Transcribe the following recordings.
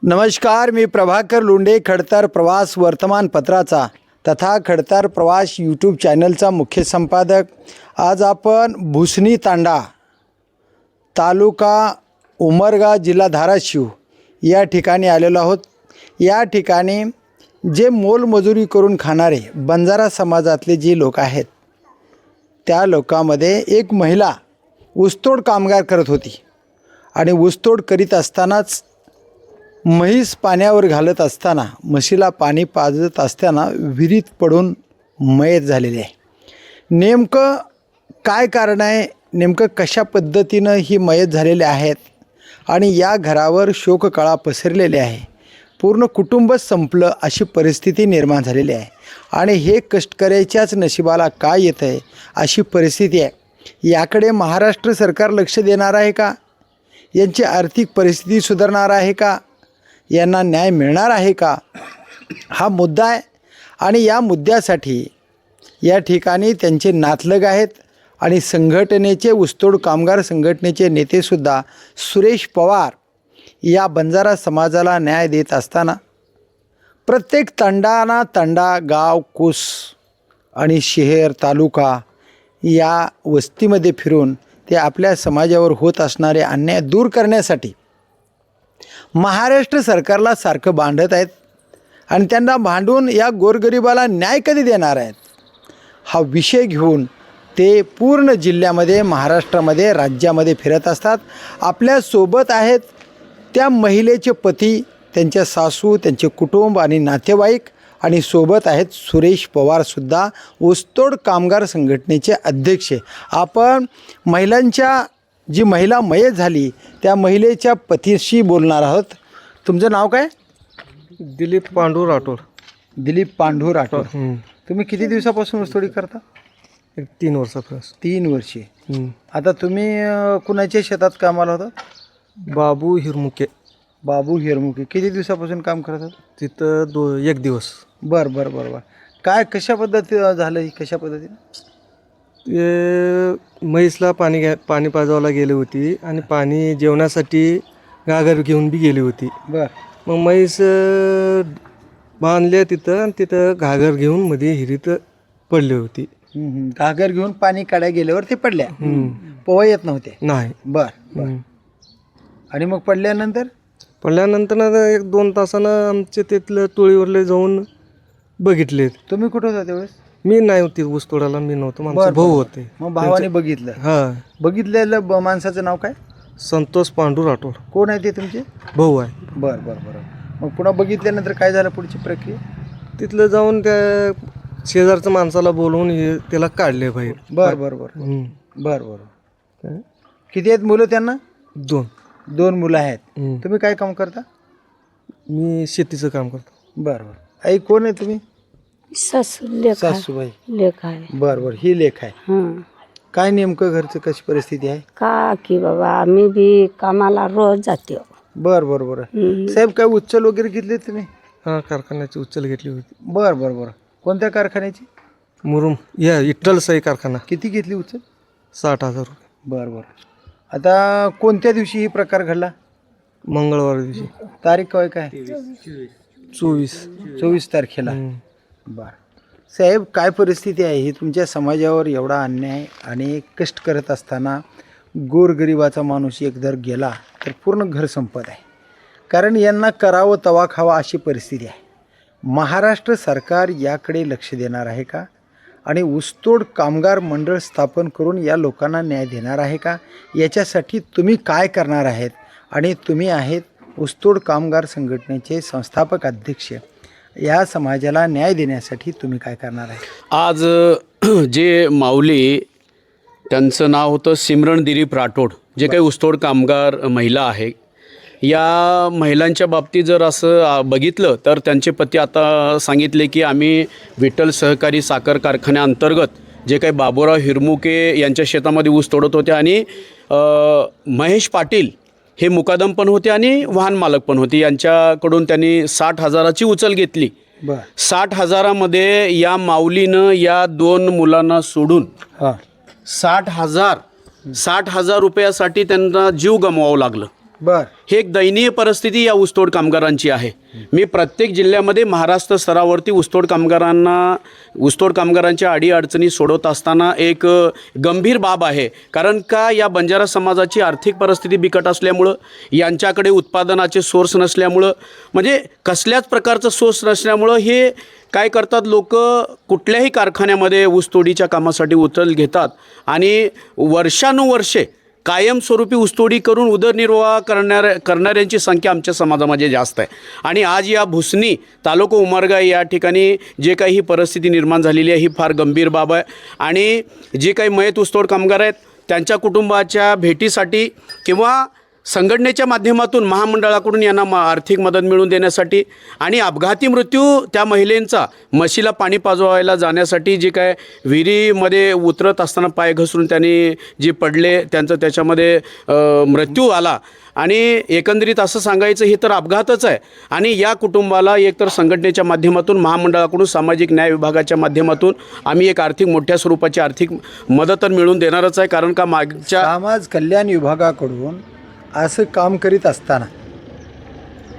नमस्कार, मी प्रभाकर लोंढे, खडतर प्रवास वर्तमानपत्राचा तथा खडतर प्रवास यूट्यूब चॅनलचा मुख्य संपादक। आज आपण भुसणी तांडा, तालुका उमरगा, जिल्हा धाराशिव या ठिकाणी आलेलो आहोत। या ठिकाणी जे मोलमजुरी करून खाणारे बंजारा समाजातले जे लोक आहेत, त्या लोकांमध्ये एक महिला ऊसतोड कामगार करत होती आणि ऊसतोड करीत असतानाच म्हैस पाण्यावर घालत असताना, म्हशीला पाणी पाजत असताना विहिरीत पडून मयत झालेली आहे। नेमकं काय कारण आहे, नेमकं कशा पद्धतीनं ही मयत झालेली आहेत आणि या घरावर शोककळा पसरलेली आहे। पूर्ण कुटुंबच संपलं अशी परिस्थिती निर्माण झालेली आहे आणि हे कष्टकऱ्याच्याच नशिबाला काय येतं आहे अशी परिस्थिती आहे। याकडे महाराष्ट्र सरकार लक्ष देणार आहे का? यांची आर्थिक परिस्थिती सुधारणार आहे का? यांना न्याय मिळणार आहे का? हा मुद्दा आहे आणि या मुद्द्यासाठी या ठिकाणी त्यांचे नातलग आहेत आणि संघटनेचे ऊसतोड कामगार संघटनेचे नेतेसुद्धा सुरेश पवार या बंजारा समाजाला न्याय देत असताना प्रत्येक तंडाना तंडा, गाव, कुस आणि शहर, तालुका या वस्तीमध्ये फिरून ते आपल्या समाजावर होत असणारे अन्याय दूर करण्यासाठी महाराष्ट्र सरकारला सारखं भांडत आहेत आणि त्यांना भांडून या गोरगरिबाला न्याय कधी देणार आहेत हा विषय घेऊन ते पूर्ण जिल्ह्यामध्ये, महाराष्ट्रामध्ये, राज्यामध्ये फिरत असतात। आपल्यासोबत आहेत त्या महिलेचे पती, त्यांच्या सासू, त्यांचे कुटुंब आणि नातेवाईक, आणि सोबत आहेत सुरेश पवारसुद्धा, ऊसतोड कामगार संघटनेचे अध्यक्ष। आपण महिलांच्या जी महिला मयत झाली त्या महिलेच्या पतीशी बोलणार आहोत। तुमचं नाव काय? दिलीप पांडू राठोड। दिलीप पांडू राठोड। तुम्ही किती दिवसापासून ऊसतोडी करता? एक 3 वर्षापासून। 3 वर्षे। आता तुम्ही कुणाच्या शेतात कामाला होता? बाबू हिरमुके। बाबू हिरमुके। किती दिवसापासून काम करतात तिथं? 1 दिवस। बरं बरं बरं बरं। काय कशा पद्धतीनं झालं? ही कशा पद्धतीनं? ते म्हैसला पाणी पाजवायला गेली होती आणि पाणी जेवणासाठी घागर घेऊन बी गेली होती। बरं। मग म्हैस बांधले तिथं आणि तिथं घागर घेऊन मध्ये हिरीत पडली होती। घागर घेऊन पाणी काढायला गेल्यावर ते पडल्या, पोहा येत नव्हते? नाही। बरं। आणि मग पडल्यानंतर 1-2 तासानं आमचे तिथलं टोळीवरले जाऊन बघितले। तुम्ही कुठं होता त्यावेळेस? मी नाही होती ऊस तोडायला, मी नव्हतो, माझे भाऊ होते। मग भावाने बघितलं? हा। बघितलेलं माणसाचं नाव काय? संतोष पांडू राठोड। कोण आहे ते तुमचे? भाऊ आहे। बरं बरं बरं। मग पुन्हा बघितल्यानंतर काय झालं पुढची प्रक्रिया? तिथलं जाऊन त्या शेजारच्या माणसाला बोलवून त्याला काढले बाहेर। बरं बरं बरं बरं बरं। किती आहेत मुलं त्यांना? 2 मुलं आहेत। तुम्ही काय काम करता? मी शेतीचं काम करतो। बरं बरं। आई कोण आहे तुम्ही? सासूबाई लेख आहे। बरं बरं। ही लेख आहे। काय नेमकं घरचं कशी परिस्थिती आहे? का की बाबा आम्ही बी कामाला रोज जातो। बरं बरं बरं। साहेब काय उचल वगैरे घेतली तुम्ही? हा, कारखान्याची उचल घेतली होती। बरं बरं बरं। कोणत्या कारखान्याची? मुरुम या विठ्ठल साई कारखाना। किती घेतली उचल? 60,000 रुपये। बरं बरं। आता कोणत्या दिवशी ही प्रकार घडला? मंगळवार दिवशी। तारीख काय? 24 तारखेला। बरं साहेब, काय परिस्थिती आहे ही? तुमच्या समाजावर एवढा अन्याय आणि कष्ट करत असताना गोरगरिबाचा माणूस एक जर गेला तर पूर्ण घर संपत आहे, कारण यांना करावं तवा खावा अशी परिस्थिती आहे। महाराष्ट्र सरकार याकडे लक्ष देणार आहे का? आणि ऊसतोड कामगार मंडळ स्थापन करून या लोकांना न्याय देणार आहे का? याच्यासाठी तुम्ही काय करणार आहेत? आणि तुम्ही आहेत ऊसतोड कामगार संघटनेचे संस्थापक अध्यक्ष, या समाजाला न्याय देण्यासाठी तुम्ही काय करणार आहे? आज जे माऊली, त्यांचं नाव होतं सिमरन दिलीप राठोड, जे काही ऊसतोड कामगार महिला आहे, या महिलांच्या बाबतीत जर असं बघितलं तर त्यांचे पती आता सांगितले की आम्ही विठ्ठल सहकारी साखर कारखान्याअंतर्गत जे काही बाबूराव हिरमुके यांच्या शेतामध्ये ऊस तोडत होते आणि महेश पाटील हे मुकादम पण होते आणि वाहन मालक पण होते, यांच्याकडून त्यांनी 60,000ची उचल घेतली। 60,000मध्ये या माऊलीनं या 2 मुलांना सोडून 60,000 रुपयासाठी त्यांना जीव गमवावं लागलं। बर. हे एक दयनीय परिस्थिती या ऊसतोड कामगारांची आहे. मी प्रत्येक जिल्ह्यामध्ये महाराष्ट्र स्तरावरती ऊसतोड कामगारांच्या अडीअडचणी सोडवत असताना एक गंभीर बाब आहे. कारण का या बंजारा समाजाची आर्थिक परिस्थिती बिकट असल्यामुळं, यांच्याकडे उत्पादनाचे सोर्स नसल्यामुळं, म्हणजे कसल्याच प्रकारचं सोर्स नसल्यामुळं हे काय करतात, लोक कुठल्याही कारखान्यामध्ये ऊसतोडीच्या कामासाठी उचल घेतात आणि वर्षानुवर्षे कायमस्वरूपी ऊसतोडी करून उदरनिर्वाह करणाऱ्यांची संख्या आमच्या समाजामध्ये जास्त आहे. आणि आज या भुसणी तालुका उमरगा या ठिकाणी जे काही ही परिस्थिती निर्माण झालेली आहे ही फार गंभीर बाब आहे. आणि जे काही मयत ऊसतोड कामगार आहेत त्यांच्या कुटुंबाच्या भेटीसाठी किंवा संघटनेच्या माध्यमातून महामंडळाकडून यांना आर्थिक मदत मिळवून देण्यासाठी आणि अपघाती मृत्यू त्या महिलेंचा म्हशीला पाणी पाजवायला जाण्यासाठी जे काय विहिरीमध्ये उतरत असताना पाय घसरून त्यांनी जे पडले त्यांचं त्याच्यामध्ये मृत्यू आला. आणि एकंदरीत असं सांगायचं हे तर अपघातच आहे. आणि या कुटुंबाला एकतर संघटनेच्या माध्यमातून महामंडळाकडून सामाजिक न्याय विभागाच्या माध्यमातून आम्ही एक मोठ्या स्वरूपाची आर्थिक मदत तर मिळवून देणारच आहे. कारण का मागच्या समाज कल्याण विभागाकडून असं काम करीत असताना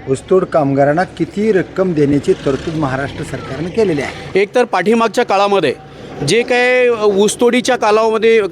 ऊसतोड कामगारांना किती रक्कम देण्याची तरतूद महाराष्ट्र सरकारने केलेली आहे? एकतर पाठीमागच्या काळामध्ये जे काय ऊसतोडीच्या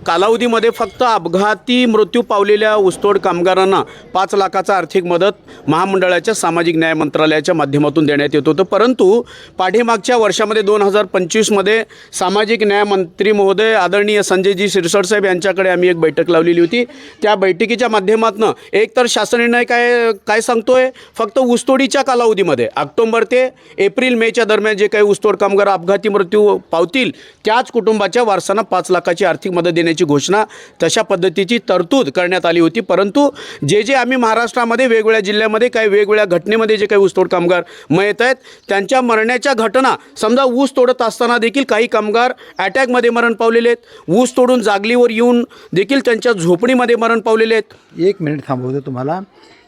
कालावधीमध्ये फक्त अपघाती मृत्यू पावलेल्या ऊसतोड कामगारांना 5 लाखाचा आर्थिक मदत महामंडळाच्या सामाजिक न्याय मंत्रालयाच्या माध्यमातून देण्यात येत होतं. परंतु पाठीमागच्या वर्षामध्ये 2025मध्ये सामाजिक न्याय मंत्री महोदय आदरणीय संजयजी शिरसाट साहेब यांच्याकडे आम्ही एक बैठक लावलेली होती. त्या बैठकीच्या माध्यमातून एकतर शासन निर्णय काय सांगतोय, फक्त ऊसतोडीच्या कालावधीमध्ये ऑक्टोबर ते एप्रिल मेच्या दरम्यान जे काही ऊसतोड कामगार अपघाती मृत्यू पावतील त्याच कुटुंबाच्या वारसांना 5 लाखाची आर्थिक मदत देण्याची घोषणा, तशा पद्धतीची तरतूद करण्यात आली होती. परंतु जे आम्ही महाराष्ट्रामध्ये वेगवेगळ्या जिल्ह्यामध्ये काही वेगवेगळ्या घटनेमध्ये जे काही ऊसतोड कामगार मयत आहेत त्यांच्या मरण्याच्या घटना, समजा ऊस तोडत असताना देखील काही कामगार अटॅकमध्ये मरण पावलेले आहेत, ऊस तोडून जागलीवर येऊन देखील त्यांच्या झोपडीमध्ये मरण पावलेले आहेत. 1 मिनिट थांबवतो तुम्हाला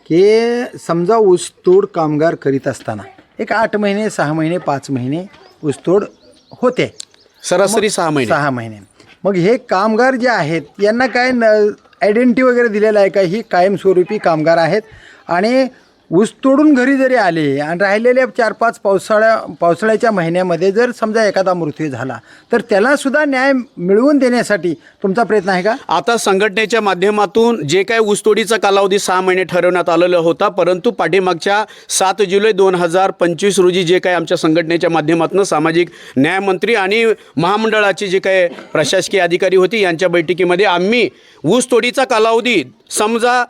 की समजा ऊसतोड कामगार करीत असताना एक 8 महिने 6 महिने 5 महिने ऊसतोड होते, सरासरी 6 महिने. मग हे कामगार जे आहेत यांना काय आयडेंटिटी वगैरे दिलेलं आहे का? ही कायमस्वरूपी कामगार आहेत आणि ऊस तोडून घरी जरी आले आणि राहिलेल्या 4-5 पावसाळ्याच्या महिन्यामध्ये जर समजा एखादा मृत्यू झाला तर त्याला सुद्धा न्याय मिळवून देण्यासाठी तुमचा प्रयत्न आहे का? आता संघटनेच्या माध्यमातून जे काही ऊसतोडीचा कालावधी 6 महिने ठरवण्यात आलेला होता, परंतु पाठीमागच्या 7 जुलै 2025 रोजी जे काही आमच्या संघटनेच्या माध्यमातून सामाजिक न्यायमंत्री आणि महामंडळाचे जे काही प्रशासकीय अधिकारी होते यांच्या बैठकीमध्ये आम्ही ऊसतोडीचा कालावधी समजा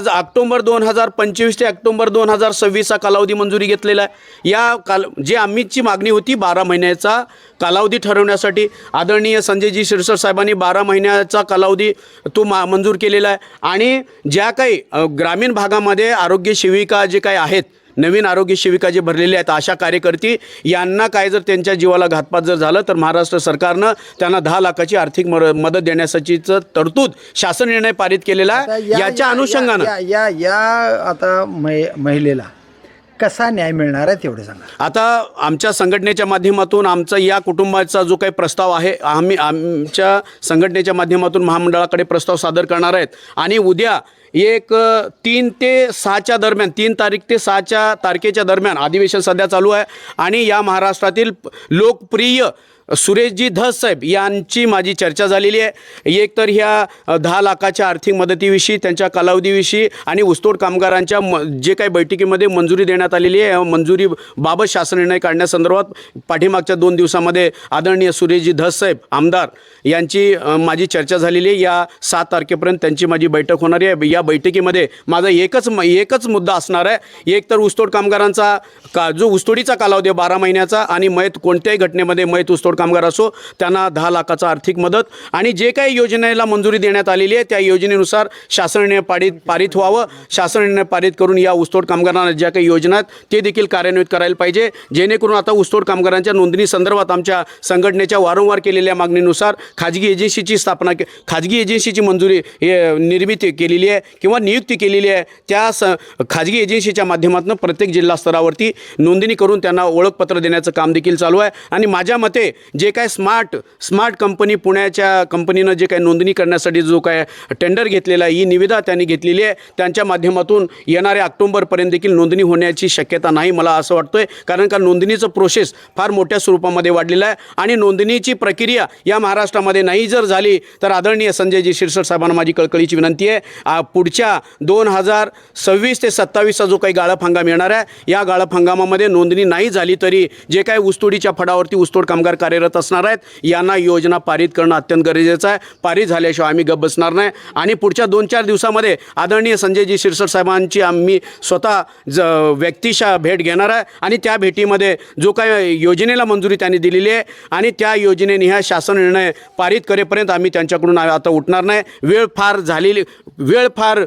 ऑक्टोबर 2025 ते ऑक्टोबर 2026 कालावधी मंजुरी घेतलेला आहे. जे आम्हीची मागणी होती 12 महिन्याचा कालावधी ठरवण्यासाठी आदरणीय संजयजी शिरसाट साहेबांनी 12 महिन्याचा कालावधी मंजूर केलेला आहे. आणि ज्या काही ग्रामीण भागामध्ये आरोग्य सेविका जे काही आहेत, नवीन आरोग्य सेविका जे भरलेले आहेत, आशा कार्यकर्ती यांना काय जर त्यांच्या जीवाला घातपात जर झालं तर महाराष्ट्र सरकारनं त्यांना 10 लाखाची आर्थिक मदत देण्यासाठीच तरतूद शासन निर्णय पारित केलेला आहे. याच्या अनुषंगानं या आता महिलेला कसा न्याय मिळणार आहे तेवढे सांगा. आता आमच्या संघटनेच्या माध्यमातून आमचा या कुटुंबाचा जो काही प्रस्ताव आहे आम्ही आमच्या संघटनेच्या माध्यमातून महामंडळाकडे प्रस्ताव सादर करणार आहेत. आणि उद्या 3 ते 6च्या दरम्यान 3 तारीख ते 6च्या तारखेच्या दरम्यान अधिवेशन सध्या चालू आहे. आणि या महाराष्ट्रातील लोकप्रिय सुरेशजी धस साहेब यांची माझी चर्चा झालेली आहे. एक तर ह्या 10 लाखाच्या आर्थिक मदतीविषयी, त्यांच्या कालावधीविषयी आणि ऊसतोड कामगारांच्या जे काही बैठकीमध्ये मंजुरी देण्यात आलेली आहे मंजुरीबाबत शासन निर्णय काढण्यासंदर्भात पाठीमागच्या 2 दिवसामध्ये आदरणीय सुरेशजी धस साहेब आमदार यांची माझी चर्चा झालेली आहे. या 7 तारखेपर्यंत त्यांची माझी बैठक होणारी आहे. या बैठकीमध्ये माझा एकच मुद्दा असणार आहे. एक तर ऊसतोड कामगारांचा जो ऊसतोडीचा कालावधी 12 महिन्याचा आणि मयत कोणत्याही घटनेमध्ये मयत ऊसतोड कामगार असो त्यांना 10 लाखाचा आर्थिक मदत आणि जे काही योजनेला मंजुरी देण्यात आलेली आहे त्या योजनेनुसार शासन निर्णय पारित व्हावं. शासन निर्णय पारित करून या ऊसतोड कामगारांना ज्या काही योजना आहेत ते देखील कार्यान्वित करायला पाहिजे, जेणेकरून आता ऊसतोड कामगारांच्या नोंदणी संदर्भात आमच्या संघटनेच्या वारंवार केलेल्या मागणीनुसार खाजगी एजन्सीची मंजुरी निर्मिती केलेली आहे किंवा नियुक्ती केलेली आहे. त्या खाजगी एजन्सीच्या माध्यमातून प्रत्येक जिल्हा स्तरावरती नोंदणी करून त्यांना ओळखपत्र देण्याचं काम देखील चालू आहे. आणि माझ्या मते जे काय स्मार्ट कंपनी पुण्याच्या कंपनीनं जे काय नोंदणी करण्यासाठी जो काय टेंडर घेतलेला आहे, ही निविदा त्यांनी घेतलेली आहे. त्यांच्या माध्यमातून येणाऱ्या ऑक्टोबरपर्यंत देखील नोंदणी होण्याची शक्यता नाही मला असं वाटतोय. कारण का नोंदणीचं प्रोसेस फार मोठ्या स्वरूपामध्ये वाढलेलं आहे आणि नोंदणीची प्रक्रिया या महाराष्ट्रामध्ये नाही जर झाली तर आदरणीय संजयजी शिरसाट साहेबांना माझी कळकळीची विनंती आहे, पुढच्या 2026 ते 27चा जो काही गाळप हंगाम येणार आहे, या गाळप हंगामामध्ये नोंदणी नाही झाली तरी जे काही ऊसतोडीच्या फडावरती ऊसतोड कामगार कार्यरत असणार आहेत, यांना योजना पारित करणं अत्यंत गरजेचं आहे. पारित झाल्याशिवाय आम्ही गप्प बसणार नाही आणि पुढच्या 2-4 दिवसामध्ये आदरणीय संजयजी शिरसाट साहेबांची आम्ही स्वतः व्यक्तिशः भेट घेणार आहे आणि त्या भेटीमध्ये जो काय योजनेला मंजुरी त्यांनी दिलेली आहे आणि त्या योजनेने ह्या शासन निर्णय पारित करेपर्यंत आम्ही त्यांच्याकडून आता उठणार नाही. वेळ फार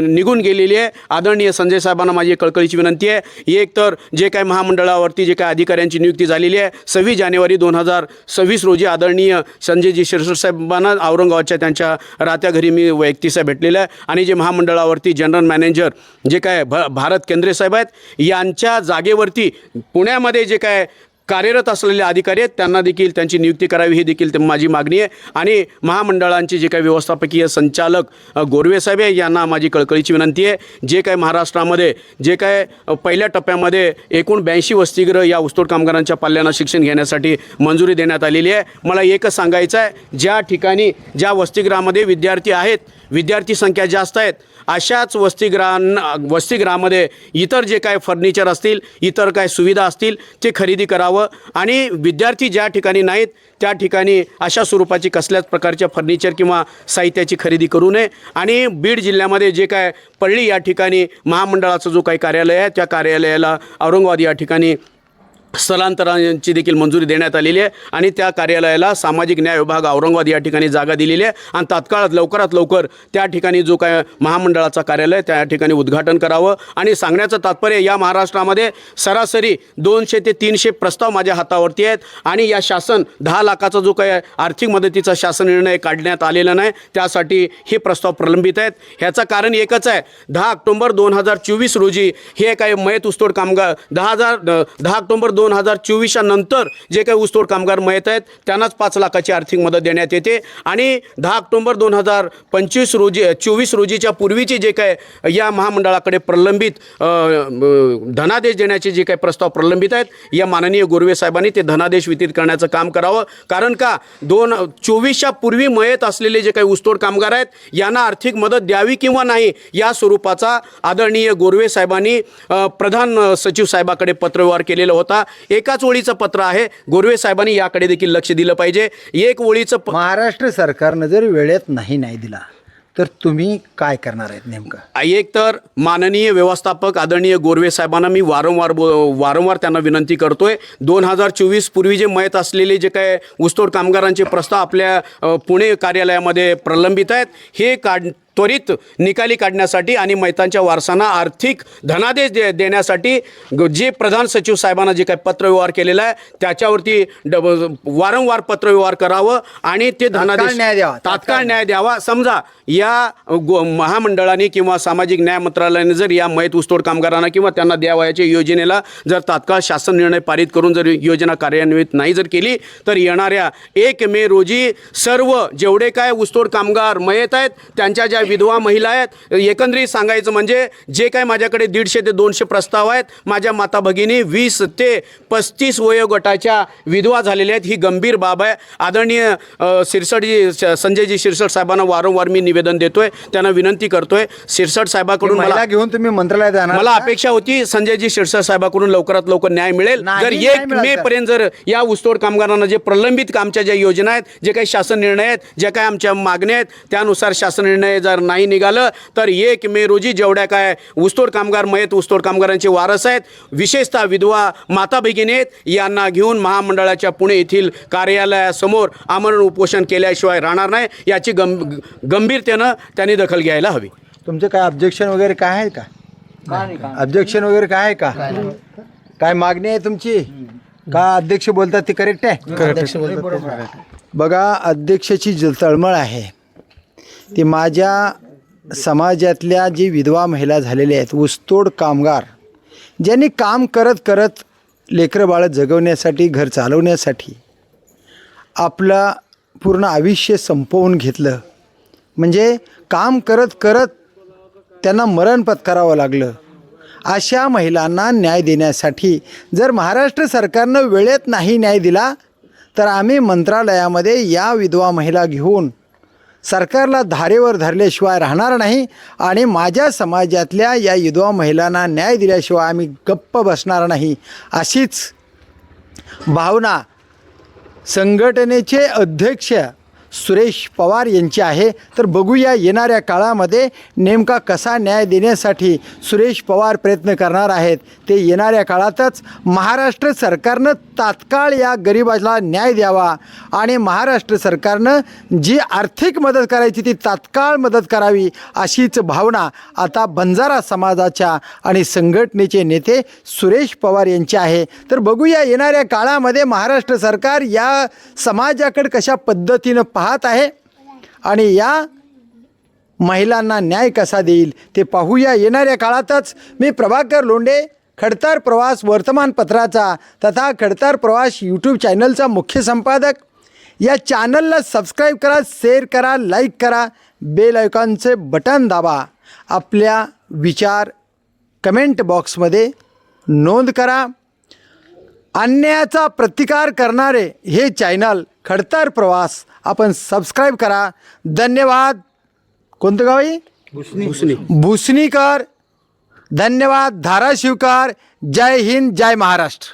निघून गेलेली आहे. आदरणीय संजय साहेबांना माझी कळकळीची विनंती आहे, एक तर जे काय महामंडळावरती जे काय अधिकाऱ्यांची नियुक्ती झालेली आहे, 26 जानेवारी 2026 रोजी आदरणीय संजयजी शिरसाट साहेबांना औरंगाबादच्या त्यांच्या राहत्या घरी मी व्यक्तिशः भेटलेलं आहे आणि जे महामंडळावरती जनरल मॅनेजर जे काय भारत केंद्रे साहेब आहेत, यांच्या जागेवरती पुण्यामध्ये जे काय कार्यरत असलेले अधिकारी आहेत त्यांना देखील त्यांची नियुक्ती करावी, ही देखील माझी मागणी आहे. आणि महामंडळांचे जे काही व्यवस्थापकीय संचालक गोरवे साहेब आहे, यांना माझी कळकळीची विनंती आहे, जे काय महाराष्ट्रामध्ये जे काय पहिल्या टप्प्यामध्ये एकूण 82 वसतिगृह या ऊसतोड कामगारांच्या पाल्यांना शिक्षण घेण्यासाठी मंजुरी देण्यात आलेली आहे. मला एकच सांगायचं आहे, ज्या ठिकाणी ज्या वसतिगृहामध्ये विद्यार्थी आहेत, विद्यार्थी संख्या जास्त आहेत, अशाच वसतिगृहामध्ये इतर जे काय फर्निचर असतील, इतर काय सुविधा असतील ते खरेदी करावं आणि विद्यार्थी ज्या ठिकाणी नाहीत त्या ठिकाणी अशा स्वरूपाची कसल्याच प्रकारच्या फर्निचर किंवा साहित्याची खरेदी करू नये. आणि बीड जिल्ह्यामध्ये जे काय पडळी या ठिकाणी महामंडळाचं जो काही कार्यालय आहे, त्या कार्यालयाला औरंगाबाद या ठिकाणी स्थलांतरांची देखील मंजुरी देण्यात आलेली आहे आणि त्या कार्यालयाला सामाजिक न्याय विभाग औरंगाबाद या ठिकाणी जागा दिलेली आहे आणि तात्काळ लवकरात लवकर त्या ठिकाणी जो काय महामंडळाचा कार्यालय त्या ठिकाणी उद्घाटन करावं. आणि सांगण्याचं तात्पर्य, या महाराष्ट्रामध्ये सरासरी 200 ते 300 प्रस्ताव माझ्या हातावरती आहेत आणि या शासन 10 लाखाचा जो काय आर्थिक मदतीचा शासन निर्णय काढण्यात आलेला नाही, त्यासाठी हे प्रस्ताव प्रलंबित आहेत. ह्याचं कारण एकच आहे, 10 ऑक्टोबर 2024 रोजी हे काय मयत ऊसतोड कामगार 10 ऑक्टोबर 2024 नंतर जे काही ऊसतोड कामगार मयत आहेत त्यांनाच 5 लाखाची आर्थिक मदत देण्यात येते आणि 10 ऑक्टोबर 2024 रोजीच्या पूर्वीचे जे काय या महामंडळाकडे प्रलंबित धनादेश देण्याचे जे काही प्रस्ताव प्रलंबित आहेत, या माननीय गोरवे साहेबांनी ते धनादेश वितरित करण्याचं काम करावं. कारण का 2024च्या पूर्वी मयत असलेले जे काही ऊसतोड कामगार आहेत यांना आर्थिक मदत द्यावी किंवा नाही, या स्वरूपाचा आदरणीय गोरवे साहेबांनी प्रधान सचिव साहेबाकडे पत्रव्यवहार केलेला होता. एकाच ओळीचं पत्र आहे, गोरवे साहेबांनी याकडे देखील लक्ष दिलं पाहिजे. एक ओळीचं महाराष्ट्र सरकारनं जर वेळेत नाही दिला तर तुम्ही काय करणार आहेत नेमकं? एक तर माननीय व्यवस्थापक आदरणीय गोरवे साहेबांना मी वारंवार त्यांना विनंती करतोय, 2024 पूर्वी जे मयत असलेले जे काय ऊसतोड कामगारांचे प्रस्ताव आपल्या पुणे कार्यालयामध्ये प्रलंबित आहेत, हे त्वरित निकाली काढण्यासाठी आणि मैतांच्या वारसांना आर्थिक धनादेश देण्यासाठी जे प्रधान सचिव साहेबांना जे काही पत्रव्यवहार केलेला आहे त्याच्यावरती वारंवार पत्रव्यवहार करावं आणि ते धनादेश तात्काळ न्याय द्यावा. समजा या महामंडळाने किंवा सामाजिक न्याय मंत्रालयाने जर या मयत ऊसतोड कामगारांना किंवा त्यांना द्यावयाच्या योजनेला जर तात्काळ शासन निर्णय पारित करून जर योजना कार्यान्वित नाही जर केली तर येणाऱ्या 1 मे रोजी सर्व जेवढे काय ऊसतोड कामगार मयत आहेत, त्यांच्या ज्या विधवा महिला आहेत, एकंदरीत सांगायचं म्हणजे जे काय माझ्याकडे 150 ते 200 प्रस्ताव आहेत, माझ्या माता भगिनी 20 ते 35 वयोगटाच्या विधवा झालेल्या आहेत. ही गंभीर बाब आहे. आदरणीय संजयजी शिरसाट साहेबांना वारंवार मी निवेदन देतोय, त्यांना विनंती करतोय, शिरसाट साहेबाकडून मला घेऊन तुम्ही मंत्रालयात जाणार? मला अपेक्षा होती संजयजी शिरसाट साहेबाकडून लवकरात लवकर न्याय मिळेल. जर 1 मे पर्यंत जर या ऊसतोड कामगारांना जे प्रलंबित आमच्या ज्या योजना आहेत, जे काही शासन निर्णय आहेत, ज्या काही आमच्या मागण्या आहेत, त्यानुसार शासन निर्णय जर नाही निघालं तर 1 मे रोजी जेवढ्या काय ऊसतोड कामगार मयत ऊसतोड कामगारांचे वारस आहेत, विशेषतः विधवा माता भगिनी आहेत, यांना घेऊन महामंडळाच्या पुणे येथील कार्यालयासमोर आमरण उपोषण केल्याशिवाय राहणार नाही. याची गंभीरतेनं त्यांनी दखल घ्यायला हवी. तुमचं काय ऑब्जेक्शन वगैरे काय आहे का? ऑब्जेक्शन वगैरे काय आहे का? काय मागणी आहे तुमची? का अध्यक्ष बोलतात ते करेक्ट आहे? बघा, अध्यक्षाची तळमळ आहे ती माझ्या समाजातल्या जी विधवा महिला झालेल्या आहेत, ऊसतोड कामगार ज्यांनी काम करत लेकरं बाळं जगवण्यासाठी, घर चालवण्यासाठी आपलं पूर्ण आयुष्य संपवून घेतलं, म्हणजे काम करत करत त्यांना मरण पत्करावं लागलं. अशा महिलांना न्याय देण्यासाठी जर महाराष्ट्र सरकारनं वेळेत नाही न्याय दिला तर आम्ही मंत्रालयामध्ये या विधवा महिला घेऊन सरकारला धारेवर धरल्याशिवाय राहणार नाही आणि माझ्या समाजातल्या या विधवा महिलांना न्याय दिल्याशिवाय आम्ही गप्प बसणार नाही, अशीच भावना संघटनेचे अध्यक्ष सुरेश पवार यांची आहे. तर बघूया येणाऱ्या काळामध्ये नेमका कसा न्याय देण्यासाठी सुरेश पवार प्रयत्न करणार आहेत. ते येणाऱ्या काळातच महाराष्ट्र सरकारनं तात्काळ या गरिबाला न्याय द्यावा आणि महाराष्ट्र सरकारनं जी आर्थिक मदत करायची ती तात्काळ मदत करावी, अशीच भावना आता बंजारा समाजाच्या आणि संघटनेचे नेते सुरेश पवार यांची आहे. तर बघूया येणाऱ्या काळामध्ये महाराष्ट्र सरकार या समाजाकडे कशा पद्धतीनं पाहत आहे आणि या महिलांना न्याय कसा देईल ते पाहूया येणाऱ्या काळातच. मी प्रभाकर लोंढे, खडतर प्रवास वर्तमानपत्राचा तथा खडतर प्रवास यूट्यूब चॅनलचा मुख्य संपादक. या चॅनलला सबस्क्राईब करा, शेअर करा, लाईक करा, बेल आयकॉनचे बटन दाबा. आपल्या विचार कमेंट बॉक्समध्ये नोंद करा. अन्यायाचा प्रतिकार करणारे हे चॅनल खडतर प्रवास आपण सबस्क्राईब करा. धन्यवाद. कोणतं गाव आहे? भुसनीकर. धन्यवाद. धाराशिवकर. जय हिंद, जय महाराष्ट्र.